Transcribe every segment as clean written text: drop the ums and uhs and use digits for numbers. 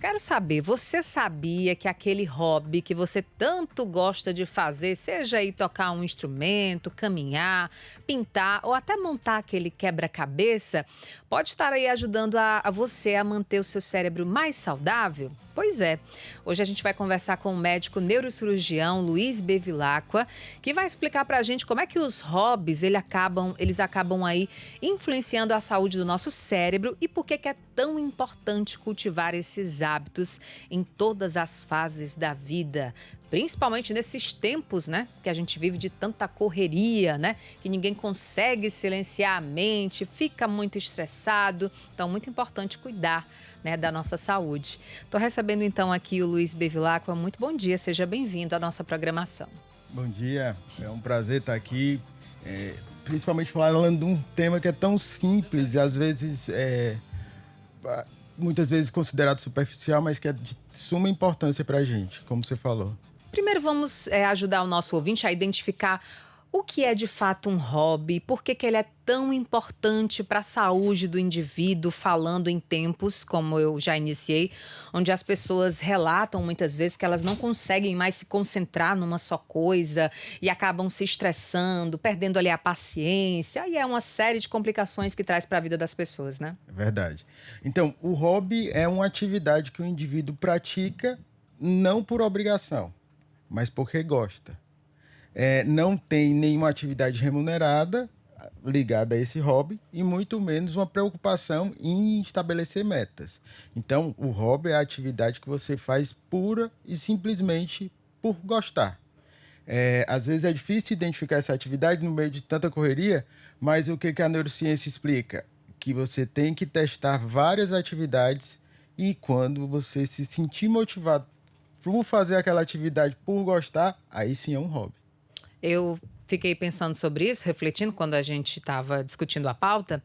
Quero saber, você sabia que aquele hobby que você tanto gosta de fazer, seja aí tocar um instrumento, caminhar, pintar ou até montar aquele quebra-cabeça, pode estar aí ajudando a você a manter o seu cérebro mais saudável? Pois é, hoje a gente vai conversar com o médico neurocirurgião Luiz Bevilacqua, que vai explicar pra gente como é que os hobbies eles acabam aí influenciando a saúde do nosso cérebro e por que é tão importante cultivar esses hábitos em todas as fases da vida. Principalmente nesses tempos, né, que a gente vive de tanta correria, né, que ninguém consegue silenciar a mente, fica muito estressado. Então, muito importante cuidar, né, da nossa saúde. Estou recebendo então aqui o Luiz Bevilacqua. Muito bom dia, seja bem-vindo à nossa programação. Bom dia, é um prazer estar aqui, principalmente falando de um tema que é tão simples e às vezes, muitas vezes considerado superficial, mas que é de suma importância para a gente, como você falou. Primeiro vamos ajudar o nosso ouvinte a identificar o que é de fato um hobby, por que ele é tão importante para a saúde do indivíduo, falando em tempos, como eu já iniciei, onde as pessoas relatam muitas vezes que elas não conseguem mais se concentrar numa só coisa e acabam se estressando, perdendo ali a paciência, e é uma série de complicações que traz para a vida das pessoas, né? É verdade. Então, o hobby é uma atividade que o indivíduo pratica não por obrigação, mas porque gosta. Não tem nenhuma atividade remunerada ligada a esse hobby e muito menos uma preocupação em estabelecer metas. Então, o hobby é a atividade que você faz pura e simplesmente por gostar. Às vezes é difícil identificar essa atividade no meio de tanta correria, mas o que a neurociência explica? Que você tem que testar várias atividades e quando você se sentir motivado por fazer aquela atividade por gostar, aí sim é um hobby. Eu fiquei pensando sobre isso, refletindo quando a gente estava discutindo a pauta,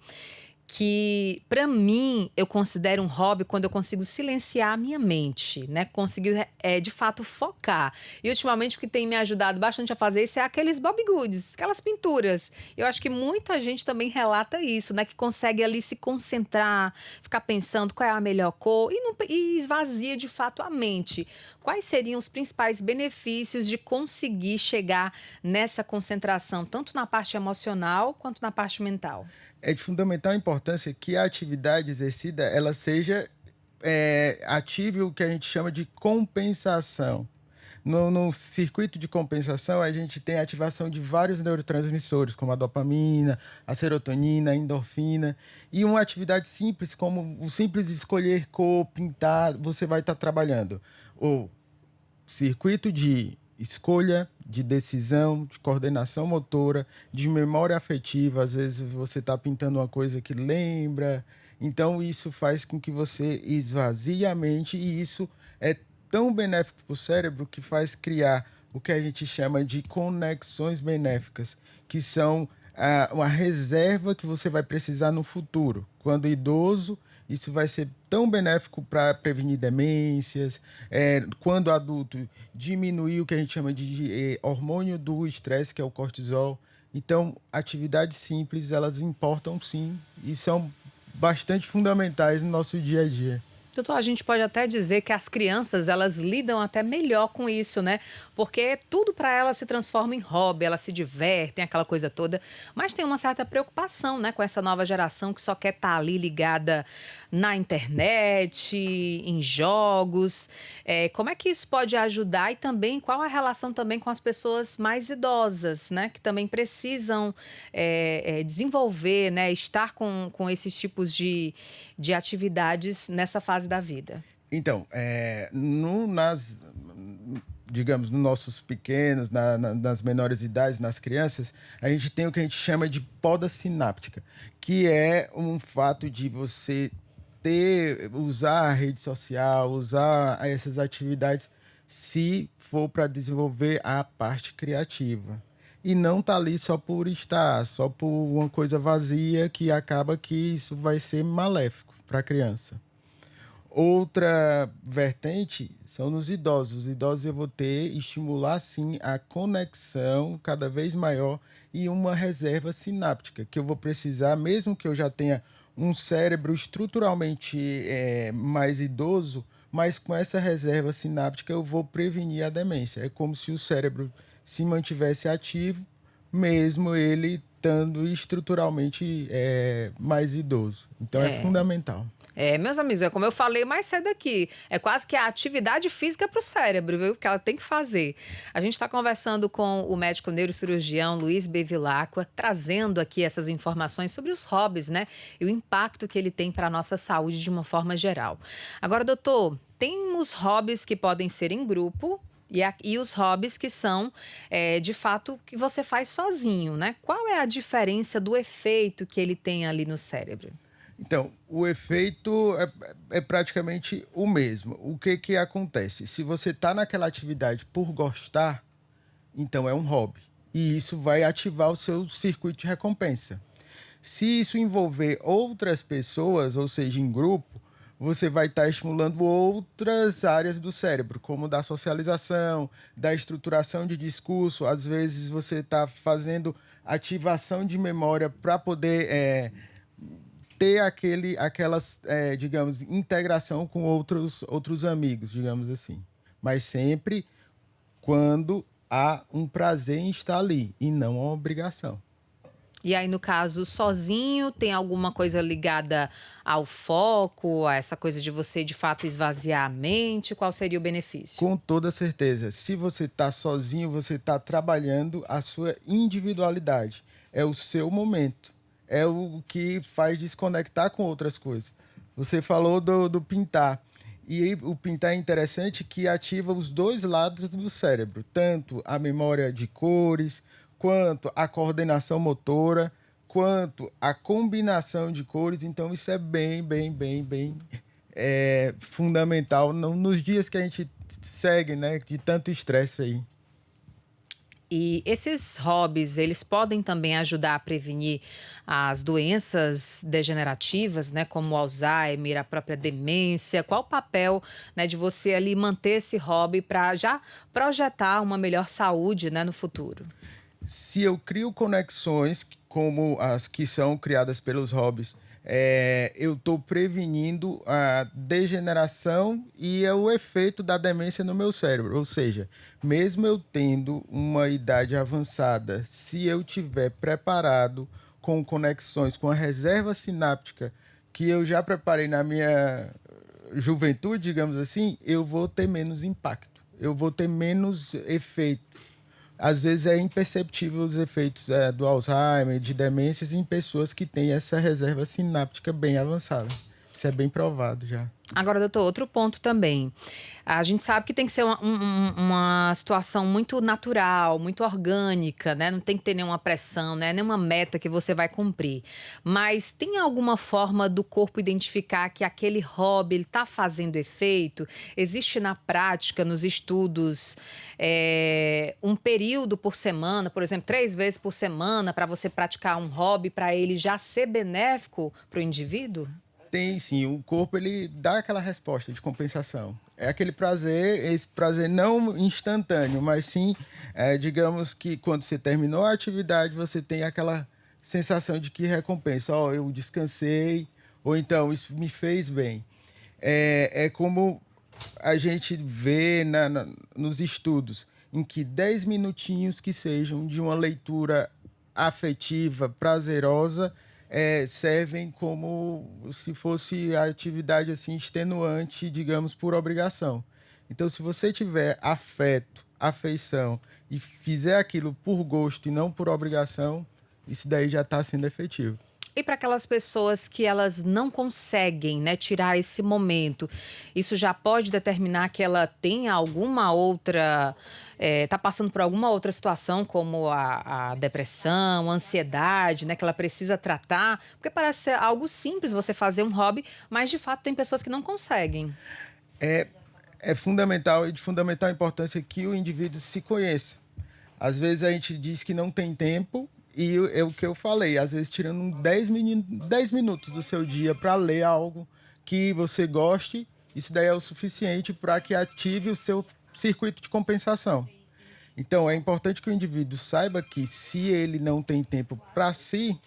que para mim eu considero um hobby quando eu consigo silenciar a minha mente, né? Conseguir de fato focar. E ultimamente o que tem me ajudado bastante a fazer isso é aqueles Bob Goods, aquelas pinturas. Eu acho que muita gente também relata isso, né? Que consegue ali se concentrar, ficar pensando qual é a melhor cor e esvazia de fato a mente. Quais seriam os principais benefícios de conseguir chegar nessa concentração, tanto na parte emocional quanto na parte mental? É de fundamental importância que a atividade exercida ela seja ative o que a gente chama de compensação. No circuito de compensação, a gente tem a ativação de vários neurotransmissores, como a dopamina, a serotonina, a endorfina. E uma atividade simples, como o simples escolher cor, pintar, você vai estar trabalhando. Ou circuito de escolha, de decisão, de coordenação motora, de memória afetiva. Às vezes você está pintando uma coisa que lembra. Então isso faz com que você esvazie a mente e isso é tão benéfico para o cérebro que faz criar o que a gente chama de conexões benéficas, que são uma reserva que você vai precisar no futuro. Quando idoso, isso vai ser tão benéfico para prevenir demências. Quando adulto, diminuir o que a gente chama de hormônio do estresse, que é o cortisol. Então, atividades simples, elas importam sim e são bastante fundamentais no nosso dia a dia. Doutor, a gente pode até dizer que as crianças, elas lidam até melhor com isso, né? Porque tudo para elas se transforma em hobby, elas se divertem, aquela coisa toda. Mas tem uma certa preocupação, né, com essa nova geração que só quer estar ali ligada na internet, em jogos. Como é que isso pode ajudar e também qual a relação também com as pessoas mais idosas, né? Que também precisam desenvolver, né? Estar com esses tipos de atividades nessa fase da vida. Então, digamos, nos nossos pequenos, nas menores idades, nas crianças, a gente tem o que a gente chama de poda sináptica, que é um fato de você usar a rede social, usar essas atividades, se for para desenvolver a parte criativa. E não tá ali só por estar, só por uma coisa vazia que acaba que isso vai ser maléfico para a criança. Outra vertente são nos idosos. Os idosos eu vou estimular sim a conexão cada vez maior e uma reserva sináptica que eu vou precisar, mesmo que eu já tenha um cérebro estruturalmente mais idoso, mas com essa reserva sináptica eu vou prevenir a demência. É como se o cérebro se mantivesse ativo, mesmo ele estando estruturalmente mais idoso. Então é É. fundamental. Meus amigos, é como eu falei mais cedo aqui, é quase que a atividade física para o cérebro, viu? Que ela tem que fazer. A gente está conversando com o médico neurocirurgião Luiz Bevilacqua, trazendo aqui essas informações sobre os hobbies, né? E o impacto que ele tem para a nossa saúde de uma forma geral. Agora, doutor, tem os hobbies que podem ser em grupo e os hobbies que são, de fato, que você faz sozinho, né? Qual é a diferença do efeito que ele tem ali no cérebro? Então, o efeito é praticamente o mesmo. O que que acontece? Se você está naquela atividade por gostar, então é um hobby. E isso vai ativar o seu circuito de recompensa. Se isso envolver outras pessoas, ou seja, em grupo, você vai estar estimulando outras áreas do cérebro, como da socialização, da estruturação de discurso. Às vezes você está fazendo ativação de memória para poder ter aquelas, digamos, integração com outros amigos, digamos assim. Mas sempre quando há um prazer em estar ali e não uma obrigação. E aí, no caso, sozinho, tem alguma coisa ligada ao foco, a essa coisa de você de fato esvaziar a mente? Qual seria o benefício? Com toda certeza, se você está sozinho, você está trabalhando a sua individualidade. É o seu momento. É o que faz desconectar com outras coisas. Você falou do pintar. E aí, o pintar é interessante que ativa os dois lados do cérebro, tanto a memória de cores, quanto a coordenação motora, quanto a combinação de cores. Então, isso é bem fundamental nos dias que a gente segue, né, de tanto estresse aí. E esses hobbies, eles podem também ajudar a prevenir as doenças degenerativas, né, como o Alzheimer, a própria demência. Qual o papel, né, de você ali manter esse hobby para já projetar uma melhor saúde, né, no futuro? Se eu crio conexões como as que são criadas pelos hobbies, eu estou prevenindo a degeneração e o efeito da demência no meu cérebro. Ou seja, mesmo eu tendo uma idade avançada, se eu tiver preparado com conexões, com a reserva sináptica que eu já preparei na minha juventude, digamos assim, eu vou ter menos impacto, eu vou ter menos efeito. Às vezes é imperceptível os efeitos do Alzheimer, de demências em pessoas que têm essa reserva sináptica bem avançada. Isso é bem provado já. Agora, doutor, outro ponto também. A gente sabe que tem que ser uma situação muito natural, muito orgânica, né? Não tem que ter nenhuma pressão, né? Nenhuma meta que você vai cumprir. Mas tem alguma forma do corpo identificar que aquele hobby está fazendo efeito? Existe na prática, nos estudos, um período por semana, por exemplo, 3 vezes por semana, para você praticar um hobby, para ele já ser benéfico para o indivíduo? Tem sim, o corpo ele dá aquela resposta de compensação. É aquele prazer, esse prazer não instantâneo, mas sim, digamos que quando você terminou a atividade, você tem aquela sensação de que recompensa. Ó, eu descansei, ou então isso me fez bem. É como a gente vê nos estudos, em que 10 minutinhos que sejam de uma leitura afetiva, prazerosa, servem como se fosse a atividade assim extenuante, digamos, por obrigação. Então, se você tiver afeto, afeição e fizer aquilo por gosto e não por obrigação, isso daí já está sendo efetivo. E para aquelas pessoas que elas não conseguem, né, tirar esse momento, isso já pode determinar que ela tenha alguma outra, tá passando por alguma outra situação, como a depressão, a ansiedade, né, que ela precisa tratar, porque parece ser algo simples você fazer um hobby, mas de fato tem pessoas que não conseguem. É, é fundamental e de fundamental importância que o indivíduo se conheça. Às vezes a gente diz que não tem tempo e é o que eu falei, às vezes tirando 10 minutos do seu dia para ler algo que você goste, isso daí é o suficiente para que ative o seu circuito de compensação. Então é importante que o indivíduo saiba que se ele não tem tempo para si,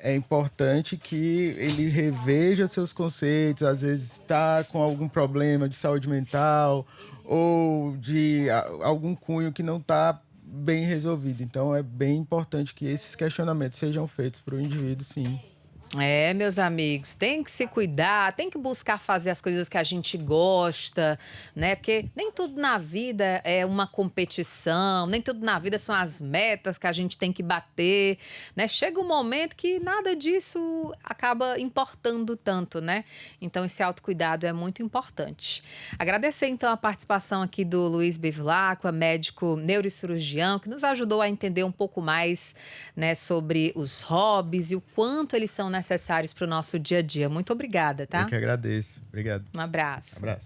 é importante que ele reveja seus conceitos, às vezes está com algum problema de saúde mental ou de algum cunho que não está bem resolvido. Então, é bem importante que esses questionamentos sejam feitos para o indivíduo, sim. É, meus amigos, tem que se cuidar, tem que buscar fazer as coisas que a gente gosta, né? Porque nem tudo na vida é uma competição, nem tudo na vida são as metas que a gente tem que bater, né? Chega um momento que nada disso acaba importando tanto, né? Então, esse autocuidado é muito importante. Agradecer, então, a participação aqui do Luiz Bevilacqua, médico neurocirurgião, que nos ajudou a entender um pouco mais, né, sobre os hobbies e o quanto eles são necessários para o nosso dia a dia. Muito obrigada, Eu tá? que agradeço. Obrigado. Um abraço. Abraço.